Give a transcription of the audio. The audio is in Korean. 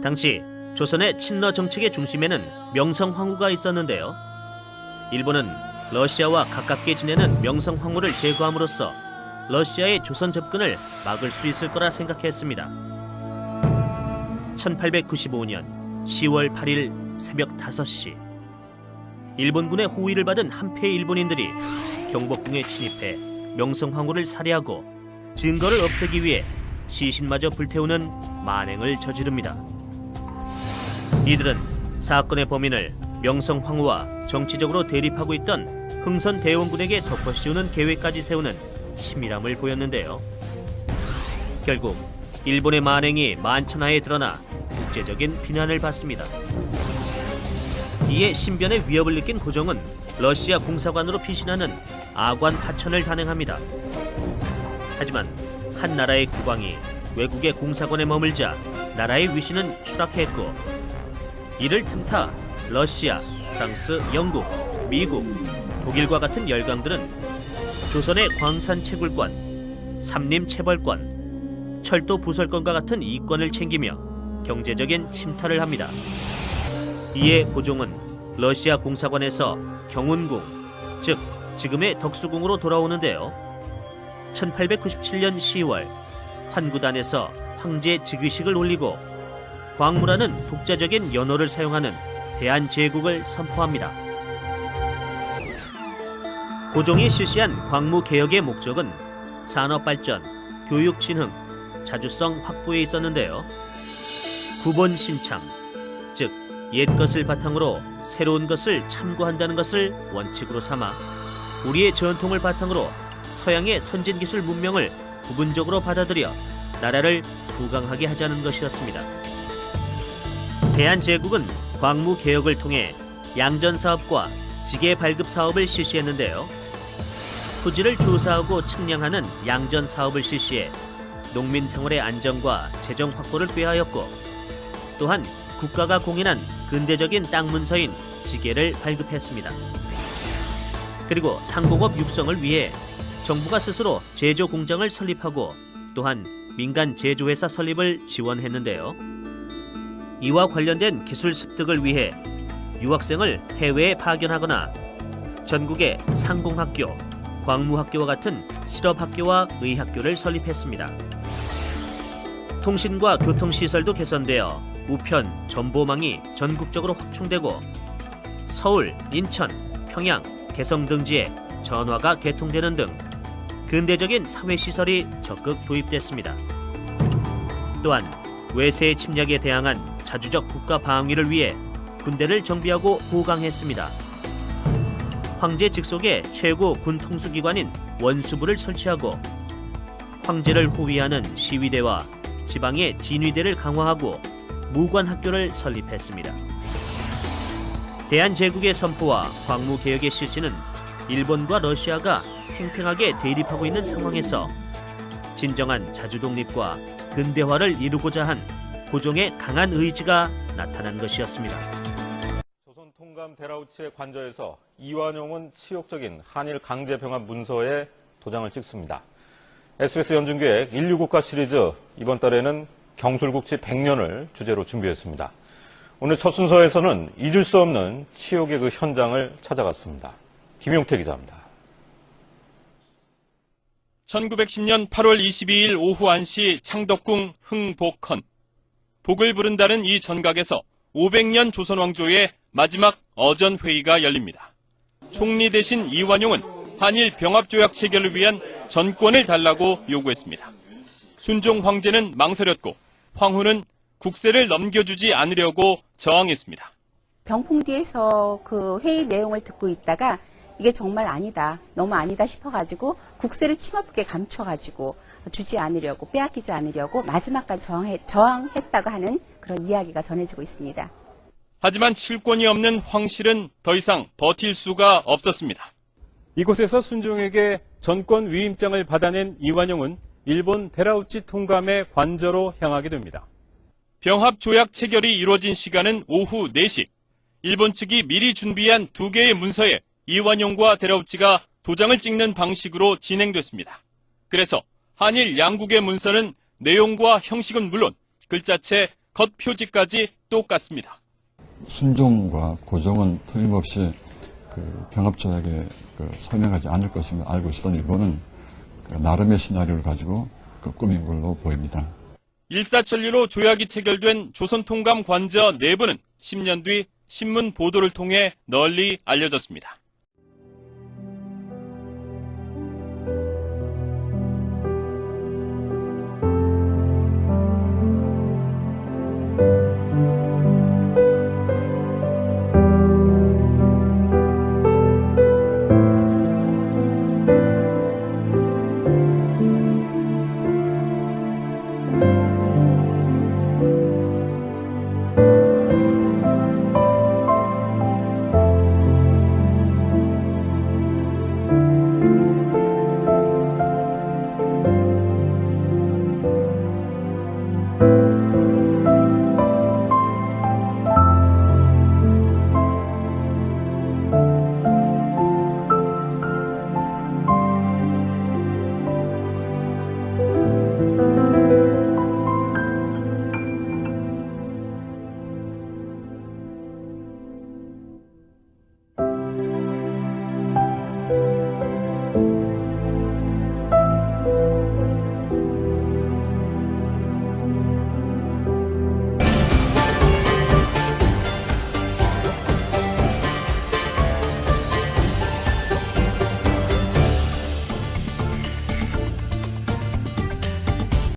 당시 조선의 친러 정책의 중심에는 명성황후가 있었는데요. 일본은 러시아와 가깝게 지내는 명성황후를 제거함으로써 러시아의 조선 접근을 막을 수 있을 거라 생각했습니다. 1895년 10월 8일 새벽 5시 일본군의 호위를 받은 한패의 일본인들이 경복궁에 침입해 명성황후를 살해하고 증거를 없애기 위해 시신마저 불태우는 만행을 저지릅니다. 이들은 사건의 범인을 명성황후와 정치적으로 대립하고 있던 흥선대원군에게 덮어씌우는 계획까지 세우는 치밀함을 보였는데요. 결국 일본의 만행이 만천하에 드러나 국제적인 비난을 받습니다. 이에 신변의 위협을 느낀 고종은 러시아 공사관으로 피신하는 아관 파천을 단행합니다. 하지만 한 나라의 국왕이 외국의 공사관에 머물자 나라의 위신은 추락했고, 이를 틈타 러시아, 프랑스, 영국, 미국, 독일과 같은 열강들은 조선의 광산 채굴권, 삼림 체벌권, 철도 부설권과 같은 이권을 챙기며 경제적인 침탈을 합니다. 이에 고종은 러시아 공사관에서 경운궁, 즉 지금의 덕수궁으로 돌아오는데요. 1897년 10월 환구단에서 황제 즉위식을 올리고 광무라는 독자적인 연호를 사용하는 대한제국을 선포합니다. 고종이 실시한 광무개혁의 목적은 산업발전, 교육진흥, 자주성 확보에 있었는데요. 구본신참, 즉 옛것을 바탕으로 새로운 것을 참고한다는 것을 원칙으로 삼아 우리의 전통을 바탕으로 서양의 선진기술 문명을 부분적으로 받아들여 나라를 부강하게 하자는 것이었습니다. 대한제국은 광무개혁을 통해 양전사업과 지게발급사업을 실시했는데요. 토지를 조사하고 측량하는 양전사업을 실시해 농민 생활의 안정과 재정 확보를 꾀하였고, 또한 국가가 공인한 근대적인 땅 문서인 지게를 발급했습니다. 그리고 상공업 육성을 위해 정부가 스스로 제조 공장을 설립하고 또한 민간 제조회사 설립을 지원했는데요. 이와 관련된 기술 습득을 위해 유학생을 해외에 파견하거나 전국에 상공학교, 광무학교와 같은 실업학교와 의학교를 설립했습니다. 통신과 교통시설도 개선되어 우편, 전보망이 전국적으로 확충되고 서울, 인천, 평양, 개성 등지에 전화가 개통되는 등 근대적인 사회시설이 적극 도입됐습니다. 또한 외세의 침략에 대항한 자주적 국가 방위를 위해 군대를 정비하고 보강했습니다. 황제 직속의 최고 군 통수기관인 원수부를 설치하고 황제를 호위하는 시위대와 지방의 진위대를 강화하고 무관학교를 설립했습니다. 대한제국의 선포와 광무개혁의 실시는 일본과 러시아가 팽팽하게 대립하고 있는 상황에서 진정한 자주독립과 근대화를 이루고자 한 고종의 강한 의지가 나타난 것이었습니다. 조선 통감 데라우치의 관저에서 이완용은 치욕적인 한일 강제 병합 문서에 도장을 찍습니다. SBS 연중기획 인류국가 시리즈 이번 달에는 경술국치 100년을 주제로 준비했습니다. 오늘 첫 순서에서는 잊을 수 없는 치욕의 그 현장을 찾아갔습니다. 김용태 기자입니다. 1910년 8월 22일 오후 1시 창덕궁 흥복헌. 복을 부른다는 이 전각에서 500년 조선 왕조의 마지막 어전 회의가 열립니다. 총리 대신 이완용은 한일 병합조약 체결을 위한 전권을 달라고 요구했습니다. 순종 황제는 망설였고 황후는 국세를 넘겨주지 않으려고 저항했습니다. 병풍뒤에서 그 회의 내용을 듣고 있다가 이게 정말 아니다, 너무 아니다 싶어가지고 국세를 침없게 감춰가지고 주지 않으려고, 빼앗기지 않으려고 마지막까지 저항했다고 하는 그런 이야기가 전해지고 있습니다. 하지만 실권이 없는 황실은 더 이상 버틸 수가 없었습니다. 이곳에서 순종에게 전권 위임장을 받아낸 이완용은 일본 데라우치 통감의 관저로 향하게 됩니다. 병합조약 체결이 이루어진 시간은 오후 4시. 일본 측이 미리 준비한 2개의 문서에 이완용과 데라우치가 도장을 찍는 방식으로 진행됐습니다. 그래서 한일 양국의 문서는 내용과 형식은 물론 글자체, 겉 표지까지 똑같습니다. 순종과 고종은 틀림없이 병합조약에 서명하지 않을 것임을 알고 있었던 일본은 나름의 시나리오를 가지고 꾸민 걸로 보입니다. 일사천리로 조약이 체결된 조선통감 관저 내부는 10년 뒤 신문 보도를 통해 널리 알려졌습니다.